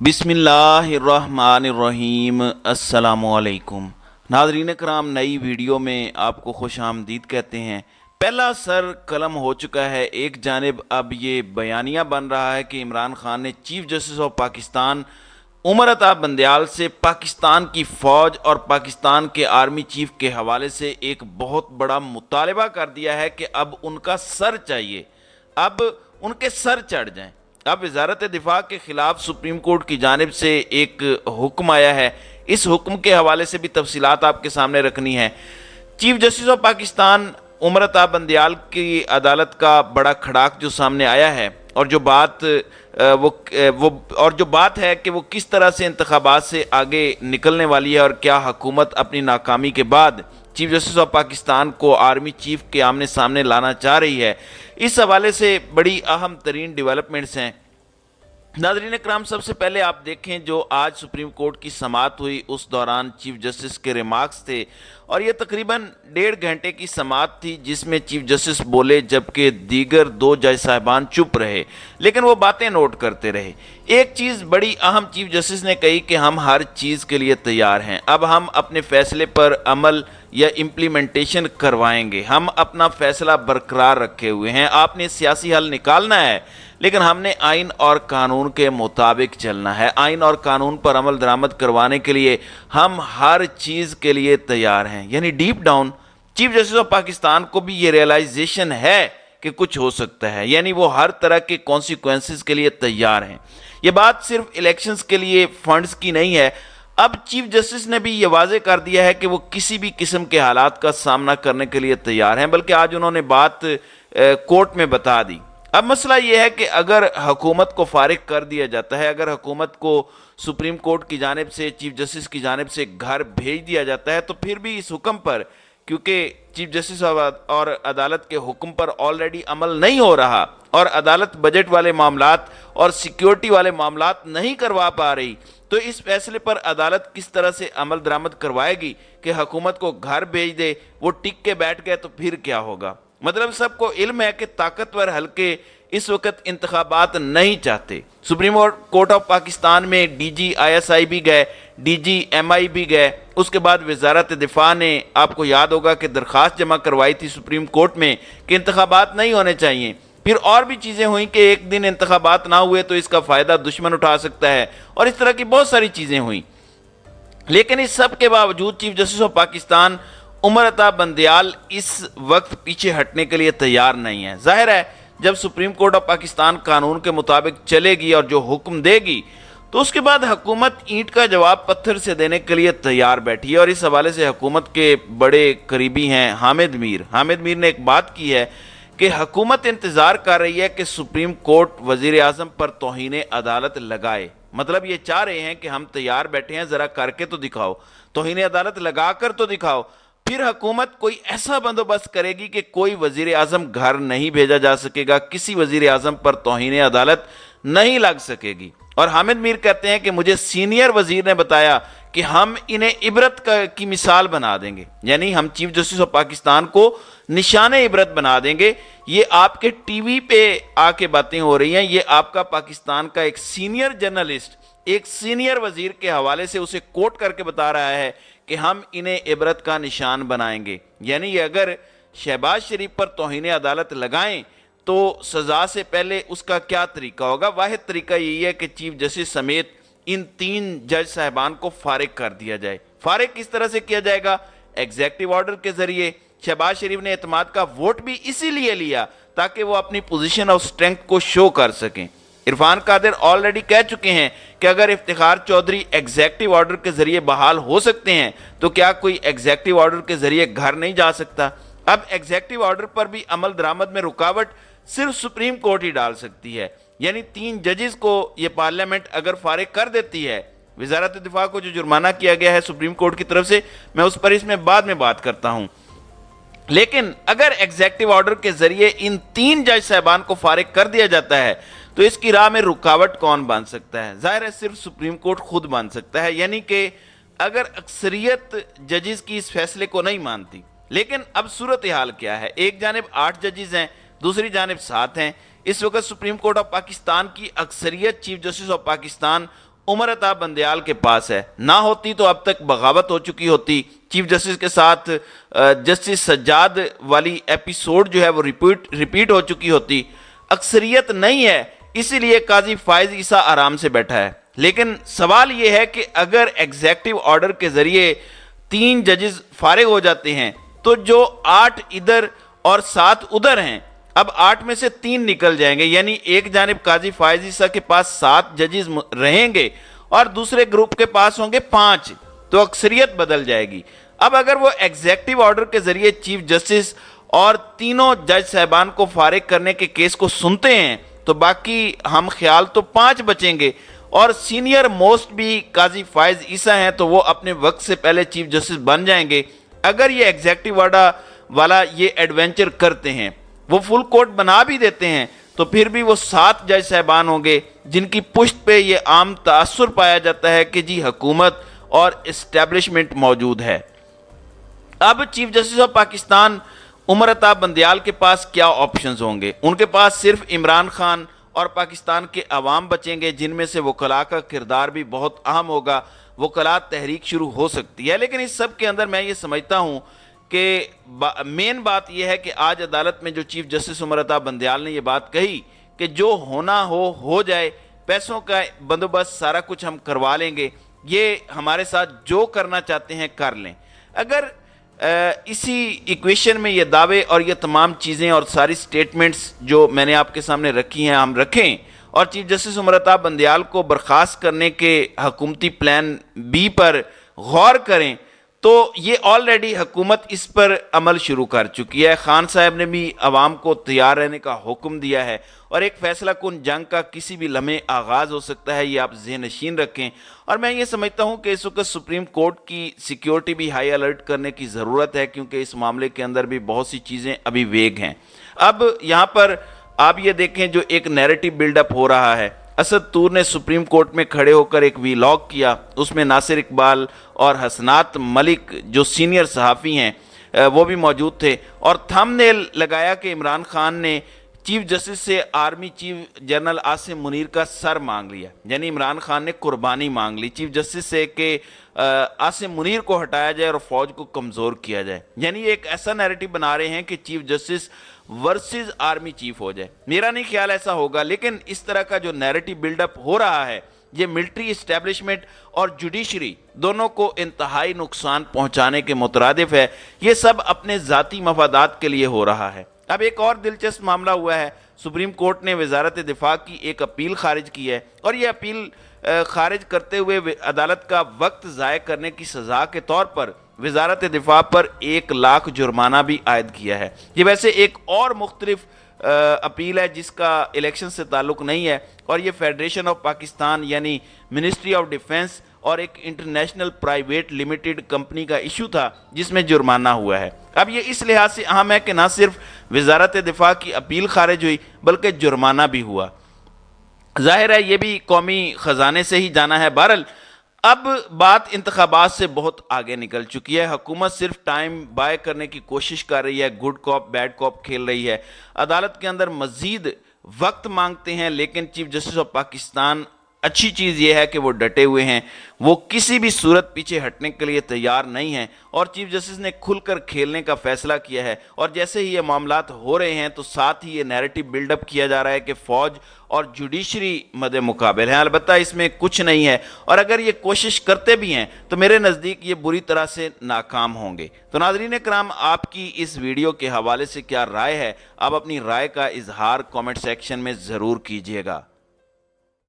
बिस्मिल्लाहिर्रहमानिर्रहीम। अस्सलामुअलैकुम। नाज़रीन कराम, नई वीडियो में आपको खुश आमदीद कहते हैं। पहला सर कलम हो चुका है। एक जानिब अब ये बयानिया बन रहा है कि इमरान खान ने chief justice of Pakistan Umar Ata Bandial से पाकिस्तान की फ़ौज और पाकिस्तान के आर्मी चीफ के हवाले से एक बहुत बड़ा मुतालबा कर दिया है कि अब उनका सर चाहिए, अब उनके सर चढ़ जाएं। अब वजारत दिफा के खिलाफ सुप्रीम कोर्ट की जानिब से एक हुक्म आया है। इस हुक्म के हवाले से भी तफसीलात आपके सामने रखनी है। Chief justice of Pakistan Umar Ata Bandial की अदालत का बड़ा खड़ाक जो सामने आया है, और जो बात जो बात है कि वो किस तरह से इंतखाबात से आगे निकलने वाली है, और क्या हुकूमत अपनी नाकामी के बाद चीफ जस्टिस ऑफ पाकिस्तान को आर्मी चीफ के आमने सामने लाना चाह रही है। इस हवाले से बड़ी अहम तरीन डेवलपमेंट्स हैं। नाज़रीन कराम, सबसे पहले आप देखें जो आज सुप्रीम कोर्ट की समाअत हुई, उस दौरान चीफ जस्टिस के रिमार्क्स थे, और ये तकरीबन 1.5 घंटे की समाअत थी जिसमें चीफ जस्टिस बोले जबकि दीगर 2 जज साहिबान चुप रहे, लेकिन वो बातें नोट करते रहे। एक चीज़ बड़ी अहम चीफ जस्टिस ने कही कि हम हर चीज़ के लिए तैयार हैं, अब हम अपने फैसले पर अमल या इम्प्लीमेंटेशन करवाएंगे, हम अपना फैसला बरकरार रखे हुए हैं। आपने सियासी हल निकालना है, लेकिन हमने आइन और कानून के मुताबिक चलना है। आइन और कानून पर अमल दरामद करवाने के लिए हम हर चीज़ के लिए तैयार हैं। यानी deep down chief justice of Pakistan को भी ये रियलाइजेशन है कि कुछ हो सकता है, यानी वो हर तरह के कॉन्सिक्वेंसेस के लिए तैयार हैं। ये बात सिर्फ इलेक्शंस के लिए फंड्स की नहीं है। अब चीफ जस्टिस ने भी ये वाजे कर दिया है कि वो किसी भी किस्म के हालात का सामना करने के लिए तैयार हैं, बल्कि आज उन्होंने बात कोर्ट में बता दी। अब मसला ये है कि अगर हुकूमत को फारिग कर दिया जाता है, अगर हुकूमत को सुप्रीम कोर्ट की जानिब से, चीफ जस्टिस की जानिब से घर भेज दिया जाता है, तो फिर भी इस हुक्म पर, क्योंकि चीफ जस्टिस और अदालत के हुक्म पर ऑलरेडी अमल नहीं हो रहा, और अदालत बजट वाले मामलात और सिक्योरिटी वाले मामलात नहीं करवा पा रही, तो इस फैसले पर अदालत किस तरह से अमल दरामद करवाएगी कि हुकूमत को घर भेज दे, वो टिक के बैठ गए तो फिर क्या होगा। मतलब सबको इल्म है कि ताकतवर हल्के इस वक्त इंतखाबात नहीं चाहते। सुप्रीम कोर्ट ऑफ पाकिस्तान में डीजी आईएसआई भी गए, डीजी एमआई भी गए, उसके बाद वजारत दिफा ने, आपको याद होगा कि दरख्वास्त जमा करवाई थी सुप्रीम कोर्ट में कि इंतखाबात नहीं होने चाहिए। फिर और भी चीज़ें हुई कि एक दिन इंतखाबात ना हुए तो इसका फ़ायदा दुश्मन उठा सकता है, और इस तरह की बहुत सारी चीज़ें हुई। लेकिन इस सब के बावजूद chief justice of Pakistan Umar Ata Bandial इस वक्त पीछे हटने के लिए तैयार नहीं है। जाहिर है जब सुप्रीम कोर्ट ऑफ पाकिस्तान कानून के मुताबिक चलेगी और जो हुक्म देगी, तो उसके बाद हुकूमत ईंट का जवाब पत्थर से देने के लिए तैयार बैठी है। और इस हवाले से हुकूमत के बड़े करीबी हैं हामिद मीर ने एक बात की है कि हुकूमत इंतज़ार कर रही है कि सुप्रीम कोर्ट वज़ीर आज़म पर तौहीन अदालत लगाए। मतलब ये चाह रहे हैं कि हम तैयार बैठे हैं, ज़रा करके तो दिखाओ, तौहीन अदालत लगा कर तो दिखाओ। फिर हुकूमत कोई ऐसा बंदोबस्त करेगी कि कोई वज़ीर आज़म घर नहीं भेजा जा सकेगा, किसी वज़ीर आज़म पर तौहीन अदालत नहीं लग सकेगी। और हामिद मीर कहते हैं कि मुझे सीनियर वज़ीर ने बताया कि हम इन्हें इबरत की मिसाल बना देंगे, यानी हम चीफ जस्टिस ऑफ पाकिस्तान को निशाने इबरत बना देंगे। ये आपके टीवी पे आके बातें हो रही हैं, ये आपका पाकिस्तान का एक सीनियर जर्नलिस्ट एक सीनियर वजीर के हवाले से उसे कोट करके बता रहा है कि हम इन्हें इबरत का निशान बनाएंगे। यानी ये अगर शहबाज शरीफ पर तौहीन अदालत लगाएं तो सज़ा से पहले उसका क्या तरीका होगा। वाहिद तरीका यही है कि चीफ जस्टिस समेत इन 3 जज साहिबान को फारिग कर दिया जाए। फारिग किस तरह से किया जाएगा? एग्जेक्टिव ऑर्डर के जरिए। शहबाज शरीफ ने एतमाद का वोट भी इसीलिए लिया ताकि वो अपनी पोजीशन ऑफ स्ट्रेंथ को शो कर सकें। इरफान कादिर ऑलरेडी कह चुके हैं कि अगर इफ्तिखार चौधरी एग्जेक्टिव ऑर्डर के जरिए बहाल हो सकते हैं तो क्या कोई एग्जेक्टिव ऑर्डर के जरिए घर नहीं जा सकता। अब एग्जेक्टिव ऑर्डर पर भी अमल दरामद में रुकावट सिर्फ सुप्रीम कोर्ट ही डाल सकती है। यानी 3 जजेस को यह पार्लियामेंट अगर फारिग कर देती है, वजारत दिफा को जो जुर्माना किया गया है सुप्रीम कोर्ट की तरफ से, मैं उस पर इसमें बाद में बात करता हूं। लेकिन अगर एग्जेक्टिव ऑर्डर के जरिए इन 3 जज साहबान को फारिग कर दिया जाता है तो इसकी राह में रुकावट कौन बांध सकता है? जाहिर है सिर्फ सुप्रीम कोर्ट खुद बांध सकता है। यानी कि अगर अक्सरियत जजेस की इस फैसले को नहीं मानती। लेकिन अब सूरत हाल क्या है? एक जानिब 8 जजेस हैं, दूसरी जानिब 7 हैं। इस वक्त सुप्रीम कोर्ट ऑफ पाकिस्तान की अक्सरियत chief justice of Pakistan Umar Ata Bandial के पास है। ना होती तो अब तक बगावत हो चुकी होती। चीफ जस्टिस के साथ जस्टिस सज्जाद वाली एपिसोड जो है वो रिपीट हो चुकी होती। अक्सरियत नहीं है, इसीलिए काजी फायज ईसा आराम से बैठा है। लेकिन सवाल ये है कि अगर एग्जेक्टिव ऑर्डर के जरिए 3 जजेस फारिग हो जाते हैं तो जो 8 इधर और 7 उधर हैं, अब 8 में से 3 निकल जाएंगे, यानी एक जानिब काजी फायज ईसा के पास 7 जजेस रहेंगे और दूसरे ग्रुप के पास होंगे 5, तो अक्सरियत बदल जाएगी। अब अगर वो एग्जेक्टिव ऑर्डर के जरिए चीफ जस्टिस और तीनों जज साहबान को फारिग करने के केस को सुनते हैं तो बाकी हम ख्याल तो 5 बचेंगे और सीनियर मोस्ट भी काजी फायज ईसा हैं तो वो अपने वक्त से पहले चीफ जस्टिस बन जाएंगे। अगर ये एग्जेक्टिव ऑर्डर वाला ये एडवेंचर करते हैं, वो फुल कोर्ट बना भी देते हैं, तो फिर भी वो 7 जज साहबान होंगे जिनकी पुश्त पे ये आम तासुर पाया जाता है कि जी हुकूमत और इस्टेब्लिशमेंट मौजूद है। अब chief justice of Pakistan Umar Ata Bandial के पास क्या ऑप्शंस होंगे? उनके पास सिर्फ इमरान खान और पाकिस्तान के अवाम बचेंगे, जिनमें से वकला का किरदार भी बहुत अहम होगा। वकला तहरीक शुरू हो सकती है। लेकिन इस सब के अंदर मैं ये समझता हूँ कि मेन बात यह है कि आज अदालत में जो चीफ जस्टिस उमर अता बंदयाल ने ये बात कही कि जो होना हो जाए, पैसों का बंदोबस्त सारा कुछ हम करवा लेंगे, ये हमारे साथ जो करना चाहते हैं कर लें। अगर इसी इक्वेशन में ये दावे और ये तमाम चीज़ें और सारी स्टेटमेंट्स जो मैंने आपके सामने रखी हैं हम रखें और चीफ जस्टिस उमर अता बंदयाल को बर्खास्त करने के हुकूमती प्लान बी पर गौर करें तो ये ऑलरेडी हुकूमत इस पर अमल शुरू कर चुकी है। खान साहब ने भी अवाम को तैयार रहने का हुक्म दिया है और एक फैसला कुन जंग का किसी भी लम्हे आगाज़ हो सकता है, ये आप ज़हनशीन रखें। और मैं ये समझता हूँ कि इस वक्त सुप्रीम कोर्ट की सिक्योरिटी भी हाई अलर्ट करने की ज़रूरत है, क्योंकि इस मामले के अंदर भी बहुत सी चीज़ें अभी वेग हैं। अब यहाँ पर आप ये देखें जो एक नैरेटिव बिल्डअप हो रहा है, असद तूर ने सुप्रीम कोर्ट में खड़े होकर एक वीलॉग किया, उसमें नासिर इकबाल और हसनात मलिक जो सीनियर सहाफ़ी हैं वो भी मौजूद थे और थंबनेल लगाया कि इमरान खान ने चीफ जस्टिस से army chief general Asim Munir का सर मांग लिया, यानी इमरान खान ने कुर्बानी मांग ली चीफ जस्टिस से कि आसिम मुनीर को हटाया जाए और फौज को कमज़ोर किया जाए। यानी एक ऐसा नैरेटिव बना रहे हैं कि chief justice versus army chief हो जाए। मेरा नहीं ख्याल ऐसा होगा, लेकिन इस तरह का जो नैरेटिव बिल्डअप हो रहा है ये मिलिट्री इस्टेब्लिशमेंट और जुडिशरी दोनों को इंतहाई नुकसान पहुंचाने के मुतरादिफ है। ये सब अपने ज़ाती मफादात के लिए हो रहा है। अब एक और दिलचस्प मामला हुआ है, सुप्रीम कोर्ट ने वजारत दिफा की एक अपील खारिज की है और ये अपील खारिज करते हुए अदालत का वक्त ज़ाय करने की सज़ा के तौर पर वजारत दिफा पर 1 लाख जुर्माना भी आयद किया है। ये वैसे एक और मुख्तलिफ अपील है जिसका इलेक्शन से ताल्लुक़ नहीं है और ये फेडरेशन ऑफ पाकिस्तान यानी मिनिस्ट्री ऑफ डिफेंस और एक इंटरनेशनल प्राइवेट लिमिटेड कंपनी का इशू था जिसमें जुर्माना हुआ है। अब ये इस लिहाज से अहम है कि ना सिर्फ वजारत दिफा की अपील खारिज हुई बल्कि जुर्माना भी हुआ। जाहिर है ये भी कौमी ख़जाने से ही जाना है। बहरहाल अब बात इंतखाबात से बहुत आगे निकल चुकी है। हुकूमत सिर्फ टाइम बाय करने की कोशिश कर रही है, गुड कॉप बैड कॉप खेल रही है। अदालत के अंदर मजीद वक्त मांगते हैं, लेकिन चीफ जस्टिस ऑफ पाकिस्तान अच्छी चीज़ यह है कि वो डटे हुए हैं, वो किसी भी सूरत पीछे हटने के लिए तैयार नहीं हैं और चीफ जस्टिस ने खुलकर खेलने का फैसला किया है। और जैसे ही ये मामलात हो रहे हैं तो साथ ही ये नैरेटिव बिल्डअप किया जा रहा है कि फ़ौज और जुडिशरी मदे मुकाबिल हैं। अलबत्ता इसमें कुछ नहीं है और अगर ये कोशिश करते भी हैं तो मेरे नज़दीक ये बुरी तरह से नाकाम होंगे। तो नाज़रीन कराम, आपकी इस वीडियो के हवाले से क्या राय है? आप अपनी राय का इजहार कमेंट सेक्शन में ज़रूर कीजिएगा।